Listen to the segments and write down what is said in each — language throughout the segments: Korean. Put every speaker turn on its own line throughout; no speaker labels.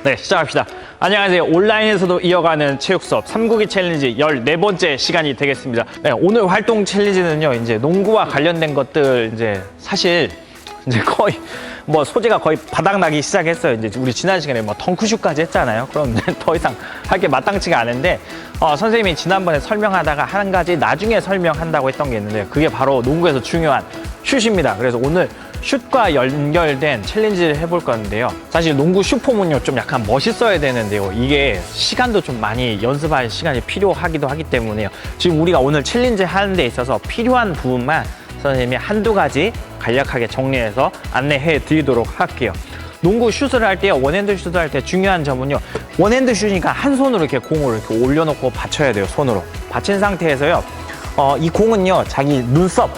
네, 시작합시다. 안녕하세요. 온라인에서도 이어가는 체육 수업 3국기 챌린지 14번째 시간이 되겠습니다. 네, 오늘 활동 챌린지는요, 이제 농구와 관련된 것들, 이제 사실 이제 거의 뭐 소재가 거의 바닥나기 시작했어요. 이제 우리 지난 시간에 뭐 덩크슛까지 했잖아요. 그럼 더 이상 할 게 마땅치가 않은데, 선생님이 지난번에 설명하다가 한 가지 나중에 설명한다고 했던 게 있는데, 그게 바로 농구에서 중요한 슛입니다. 그래서 오늘 슛과 연결된 챌린지를 해볼 건데요. 사실 농구 슛폼은요, 좀 약간 멋있어야 되는데요. 이게 시간도 좀 많이 연습할 시간이 필요하기도 하기 때문에요. 지금 우리가 오늘 챌린지 하는 데 있어서 필요한 부분만 선생님이 한두 가지 간략하게 정리해서 안내해 드리도록 할게요. 농구 슛을 할 때요, 원핸드 슛을 할 때 중요한 점은요, 원핸드 슛이니까 한 손으로 이렇게 공을 이렇게 올려놓고 받쳐야 돼요. 손으로 받친 상태에서요, 이 공은요, 자기 눈썹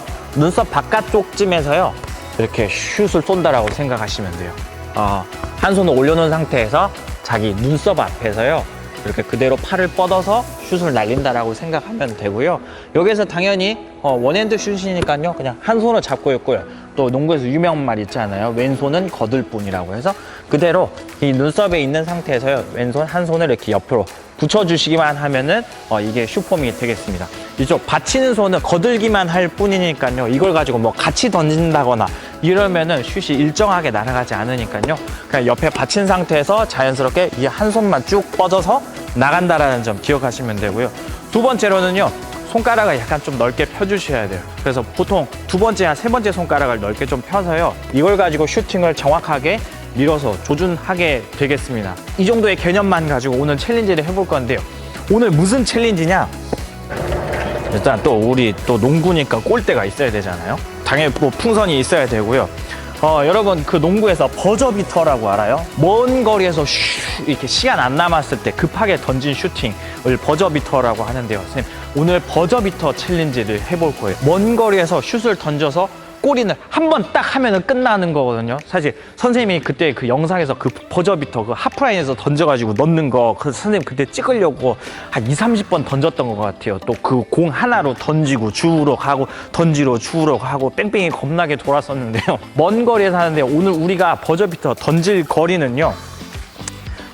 바깥쪽쯤에서요 이렇게 슛을 쏜다라고 생각하시면 돼요. 한 손을 올려놓은 상태에서 자기 눈썹 앞에서요, 이렇게 그대로 팔을 뻗어서 슛을 날린다라고 생각하면 되고요. 여기서 당연히 원핸드 슛이니까요, 그냥 한 손을 잡고 있고요. 또 농구에서 유명한 말 있잖아요. 왼손은 거들 뿐이라고 해서 그대로 이 눈썹에 있는 상태에서요, 왼손 한 손을 이렇게 옆으로 붙여주시기만 하면은 이게 슛폼이 되겠습니다. 이쪽 받치는 손은 거들기만 할 뿐이니까요, 이걸 가지고 뭐 같이 던진다거나 이러면은 슛이 일정하게 날아가지 않으니까요, 그냥 옆에 받친 상태에서 자연스럽게 이 한 손만 쭉 뻗어서 나간다라는 점 기억하시면 되고요. 두 번째로는요, 손가락을 약간 좀 넓게 펴주셔야 돼요. 그래서 보통 두 번째나 세 번째 손가락을 넓게 좀 펴서요, 이걸 가지고 슈팅을 정확하게 밀어서 조준하게 되겠습니다. 이 정도의 개념만 가지고 오늘 챌린지를 해볼 건데요. 오늘 무슨 챌린지냐? 일단 또 우리 또 농구니까 골대가 있어야 되잖아요. 당연히 뭐 풍선이 있어야 되고요. 여러분, 그 농구에서 버저비터라고 알아요? 먼 거리에서 이렇게 시간 안 남았을 때 급하게 던진 슈팅을 버저비터라고 하는데요. 선생님, 오늘 버저비터 챌린지를 해볼 거예요. 먼 거리에서 슛을 던져서 골인을 한 번 딱 하면은 끝나는 거거든요. 사실 선생님이 그때 그 영상에서 그 버저비터 그 하프라인에서 던져가지고 넣는 거, 그 선생님 그때 찍으려고 한 20-30번 던졌던 것 같아요. 또 그 공 하나로 던지고 주우러 가고 덩지로 주우러 가고 뺑뺑이 겁나게 돌았었는데요. 먼 거리에서 하는데 오늘 우리가 버저비터 던질 거리는요,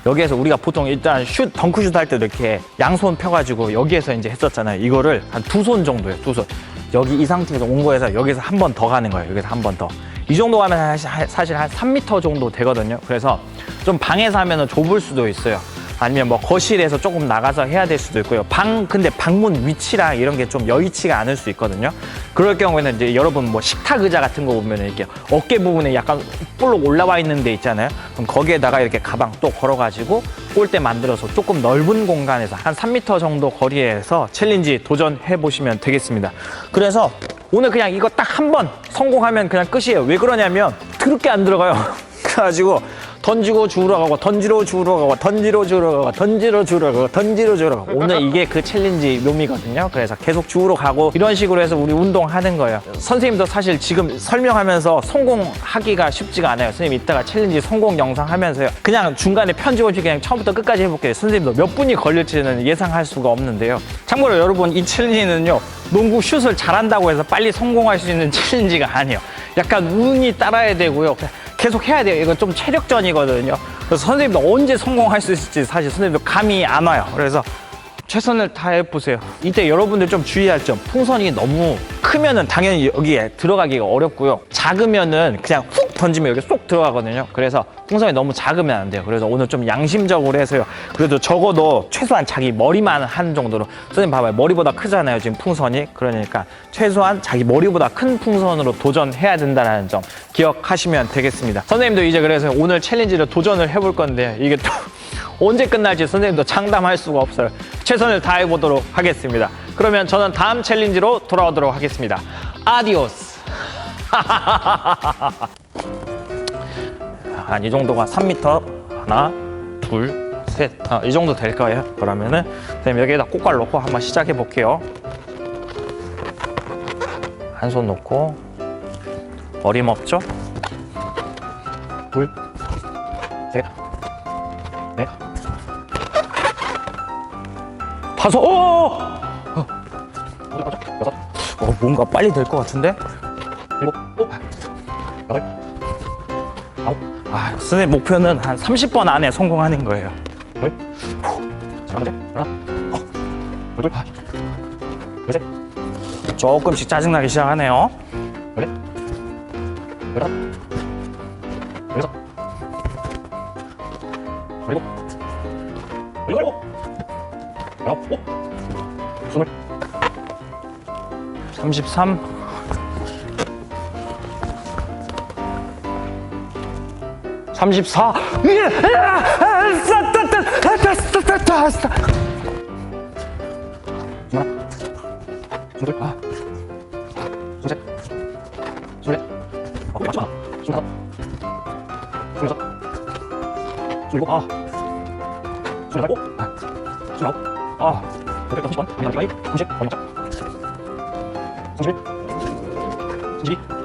여기에서 우리가 보통 일단 덩크슛 할 때도 이렇게 양손 펴가지고 여기에서 이제 했었잖아요. 이거를 한 두 손 정도예요. 두 손. 여기 이 상태에서 온 거에서 여기서 한 번 더 가는 거예요. 여기서 한 번 더. 이 정도 가면 사실 한 3m 정도 되거든요. 그래서 좀 방에서 하면 좁을 수도 있어요. 아니면 뭐 거실에서 조금 나가서 해야 될 수도 있고요. 근데 방문 위치랑 이런 게 좀 여의치가 않을 수 있거든요. 그럴 경우에는 이제 여러분 뭐 식탁 의자 같은 거 보면 이렇게 어깨 부분에 약간 볼록 올라와 있는 데 있잖아요. 그럼 거기에다가 이렇게 가방 또 걸어가지고 골대 만들어서 조금 넓은 공간에서 한 3m 정도 거리에서 챌린지 도전해 보시면 되겠습니다. 그래서 오늘 그냥 이거 딱 한 번 성공하면 그냥 끝이에요. 왜 그러냐면 더럽게 안 들어가요. 그래가지고 던지고 주우러 가고, 던지러 주우러 가고, 던지러 주우러 가고, 던지러 주우러 가고, 던지러 주우러 가고. 오늘 이게 그 챌린지 묘미거든요. 그래서 계속 주우러 가고 이런 식으로 해서 우리 운동하는 거예요. 선생님도 사실 지금 설명하면서 성공하기가 쉽지가 않아요. 선생님 이따가 챌린지 성공 영상 하면서요, 그냥 중간에 편집 없이 그냥 처음부터 끝까지 해볼게요. 선생님도 몇 분이 걸릴지는 예상할 수가 없는데요. 참고로 여러분, 이 챌린지는요, 농구 슛을 잘한다고 해서 빨리 성공할 수 있는 챌린지가 아니에요. 약간 운이 따라야 되고요. 계속 해야 돼요. 이건 좀 체력전이거든요. 그래서 선생님도 언제 성공할 수 있을지 사실 선생님도 감이 안 와요. 그래서 최선을 다해보세요. 이때 여러분들 좀 주의할 점, 풍선이 너무 크면은 당연히 여기에 들어가기가 어렵고요. 작으면은 그냥 훅 던지면 여기 쏙 들어가거든요. 그래서 풍선이 너무 작으면 안 돼요. 그래서 오늘 좀 양심적으로 해서요, 그래도 적어도 최소한 자기 머리만 한 정도로. 선생님 봐봐요, 머리보다 크잖아요 지금 풍선이. 그러니까 최소한 자기 머리보다 큰 풍선으로 도전해야 된다는 점 기억하시면 되겠습니다. 선생님도 이제 그래서 오늘 챌린지를 도전을 해볼 건데, 이게 또 언제 끝날지 선생님도 장담할 수가 없어요. 최선을 다해보도록 하겠습니다. 그러면 저는 다음 챌린지로 돌아오도록 하겠습니다. 아디오스. 한 이 정도가 3m. 하나, 둘, 셋. 이 정도 될 거예요. 그러면은 선생님 여기에다 꽃갈 놓고 한번 시작해 볼게요. 한 손 놓고, 어림없죠? 둘, 셋, 넷, 다섯. 여섯. 뭔가 빨리 될 것 같은데? 일곱, 여덟, 아홉. 선생님 목표는 한 30번 안에 성공하는 거예요. 조금씩 짜증나기 시작하네요. 그리고 33 34 31